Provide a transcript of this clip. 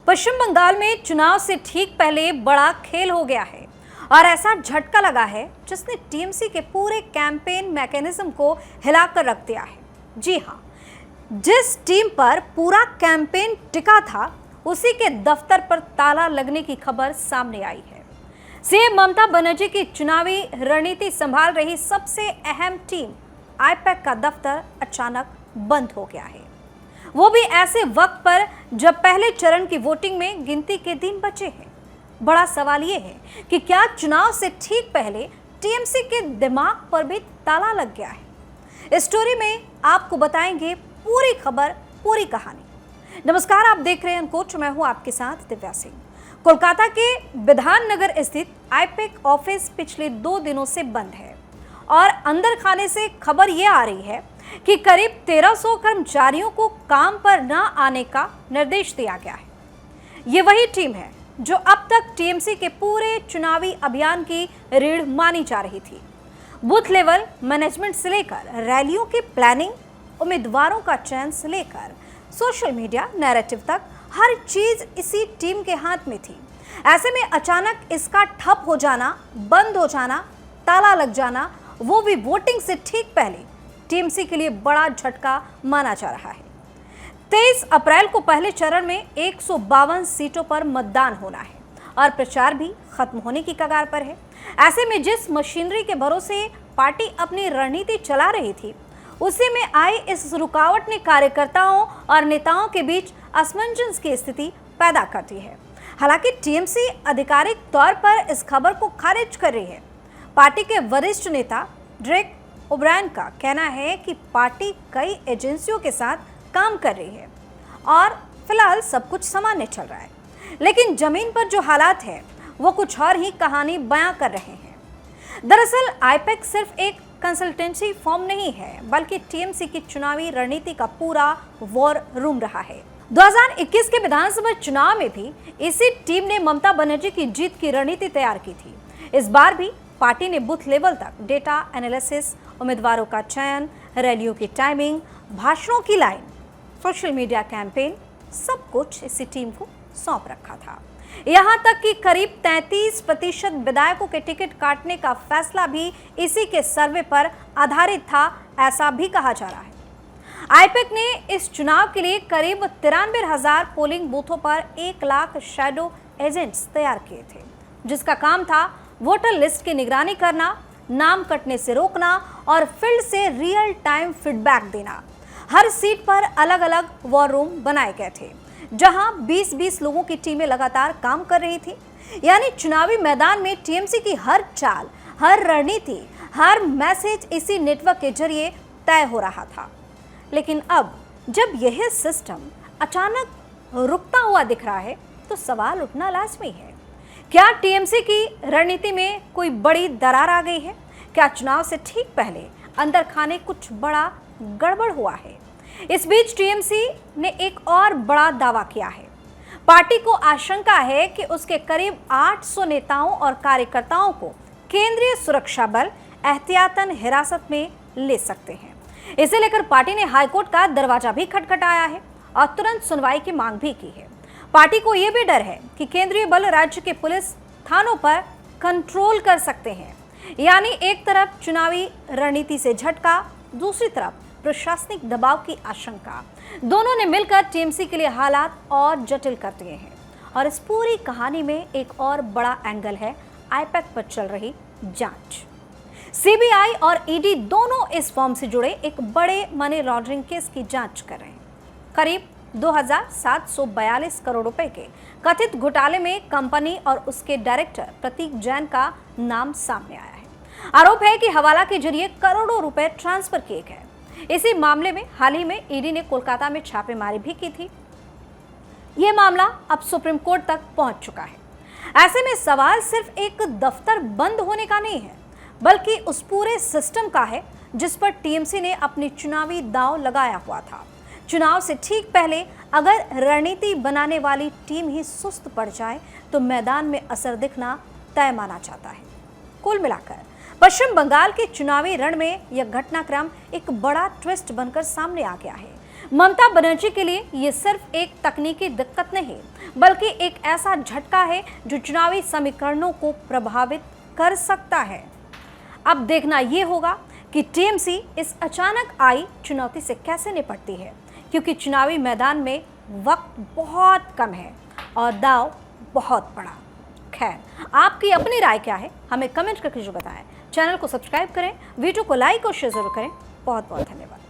पश्चिम बंगाल में चुनाव से ठीक पहले बड़ा खेल हो गया है और ऐसा झटका लगा है जिसने टीएमसी के पूरे कैंपेन मैकेनिज्म को हिलाकर रख दिया है। जी हाँ, जिस टीम पर पूरा कैंपेन टिका था उसी के दफ्तर पर ताला लगने की खबर सामने आई है। सीएम ममता बनर्जी की चुनावी रणनीति संभाल रही सबसे अहम टीम आईपैक का दफ्तर अचानक बंद हो गया है, वो भी ऐसे वक्त पर जब पहले चरण की वोटिंग में गिनती के दिन बचे हैं। बड़ा सवाल ये है कि क्या चुनाव से ठीक पहले टीएमसी के दिमाग पर भी ताला लग गया है। इस स्टोरी में आपको बताएंगे पूरी खबर, पूरी कहानी। नमस्कार, आप देख रहे हैं अनकोच, मैं हूं आपके साथ दिव्या सिंह। कोलकाता के विधान नगर स्थित आईपैक ऑफिस पिछले 2 दिनों से बंद है और अंदर खाने से खबर ये आ रही है कि करीब 1300 कर्मचारियों को काम पर न आने का निर्देश दिया गया है। ये वही टीम है जो अब तक टीएमसी के पूरे चुनावी अभियान की रीढ़ मानी जा रही थी। बूथ लेवल मैनेजमेंट से लेकर रैलियों की प्लानिंग, उम्मीदवारों का चयन से लेकर सोशल मीडिया नैरेटिव तक हर चीज इसी टीम के हाथ में थी। ऐसे में अचानक इसका ठप हो जाना, बंद हो जाना, ताला लग जाना, वो भी वोटिंग से ठीक पहले टीएमसी के लिए बड़ा झटका माना जा रहा है। 23 अप्रैल को पहले चरण में 152 सीटों पर मतदान होना है और प्रचार भी खत्म होने की कगार पर है। ऐसे में जिस मशीनरी के भरोसे पार्टी अपनी रणनीति चला रही थी, उसी में आई इस रुकावट ने कार्यकर्ताओं और नेताओं के बीच असमंजस की स्थिति पैदा करती है। हालांकि टीएमसी आधिकारिक तौर पर इस खबर को खारिज कर रही है। पार्टी के वरिष्ठ नेता डेरेक ओब्रायन का कहना है कि पार्टी कई एजेंसियों के साथ काम कर रही है और फिलहाल सब कुछ सामान्य चल रहा है, लेकिन जमीन पर जो हालात है वो कुछ और ही कहानी बयां कर रहे हैं। दरअसल आईपैक सिर्फ एक कंसल्टेंसी फर्म नहीं है, बल्कि टीएमसी की चुनावी रणनीति का पूरा वॉर रूम रहा है। 2021 के विधानसभा चुनाव में भी इसी टीम ने ममता बनर्जी की जीत की रणनीति तैयार की थी। इस बार भी पार्टी ने बूथ लेवल तक डेटा एनालिसिस, उम्मीदवारों का चयन, रैलियों की टाइमिंग, भाषणों की लाइन, सोशल मीडिया कैंपेन, सब कुछ इसी टीम को सौंप रखा था। यहां तक कि करीब 33% विधायकों के टिकट काटने का फैसला भी इसी के सर्वे पर आधारित था, ऐसा भी कहा जा रहा है। आईपैक ने इस चुनाव के लिए करीब 93,000 पोलिंग बूथों पर 1 लाख शैडो एजेंट्स तैयार किए थे, जिसका काम था वोटर लिस्ट की निगरानी करना, नाम कटने से रोकना और फील्ड से रियल टाइम फीडबैक देना। हर सीट पर अलग अलग वॉर रूम बनाए गए थे, जहां 20-20 लोगों की टीमें लगातार काम कर रही थी। यानी चुनावी मैदान में टीएमसी की हर चाल, हर रणनीति, हर मैसेज इसी नेटवर्क के जरिए तय हो रहा था। लेकिन अब जब यह सिस्टम अचानक रुकता हुआ दिख रहा है, तो सवाल उठना लाजमी है, क्या टीएमसी की रणनीति में कोई बड़ी दरार आ गई है? क्या चुनाव से ठीक पहले अंदर खाने कुछ बड़ा गड़बड़ हुआ है? इस बीच टीएमसी ने एक और बड़ा दावा किया है। पार्टी को आशंका है कि उसके करीब 800 नेताओं और कार्यकर्ताओं को केंद्रीय सुरक्षा बल एहतियातन हिरासत में ले सकते हैं। इसे लेकर पार्टी ने हाईकोर्ट का दरवाजा भी खटखटाया है और तुरंत सुनवाई की मांग भी की है। पार्टी को यह भी डर है कि केंद्रीय बल राज्य के पुलिस थानों पर कंट्रोल कर सकते हैं। यानी एक तरफ चुनावी रणनीति से झटका, दूसरी तरफ प्रशासनिक दबाव की आशंका, दोनों ने मिलकर टीएमसी के लिए हालात और जटिल कर दिए हैं। और इस पूरी कहानी में एक और बड़ा एंगल है आईपैक पर चल रही जांच। सीबीआई और ईडी दोनों इस फॉर्म से जुड़े एक बड़े मनी लॉन्ड्रिंग केस की जांच कर रहे हैं। करीब 2,742 करोड़ रुपए के कथित घोटाले में कंपनी और उसके डायरेक्टर प्रतीक जैन का नाम सामने आया है। आरोप है कि हवाला के जरिए करोड़ों रुपए ट्रांसफर किए गए। इसी मामले में हाल ही में ईडी ने कोलकाता में छापेमारी भी की थी। यह मामला अब सुप्रीम कोर्ट तक पहुंच चुका है। ऐसे में सवाल सिर्फ एक दफ्तर बंद होने का नहीं है, बल्कि उस पूरे सिस्टम का है जिस पर टीएमसी ने अपनी चुनावी दांव लगाया हुआ था। चुनाव से ठीक पहले अगर रणनीति बनाने वाली टीम ही सुस्त पड़ जाए, तो मैदान में असर दिखना तय माना जाता है। कुल मिलाकर पश्चिम बंगाल के चुनावी रण में यह घटनाक्रम एक बड़ा ट्विस्ट बनकर सामने आ गया है। ममता बनर्जी के लिए ये सिर्फ एक तकनीकी दिक्कत नहीं, बल्कि एक ऐसा झटका है जो चुनावी समीकरणों को प्रभावित कर सकता है। अब देखना यह होगा कि टीएमसी इस अचानक आई चुनौती से कैसे निपटती है, क्योंकि चुनावी मैदान में वक्त बहुत कम है और दांव बहुत बड़ा। खैर, आपकी अपनी राय क्या है, हमें कमेंट करके जो बताएं। चैनल को सब्सक्राइब करें, वीडियो को लाइक और शेयर जरूर करें। बहुत बहुत धन्यवाद।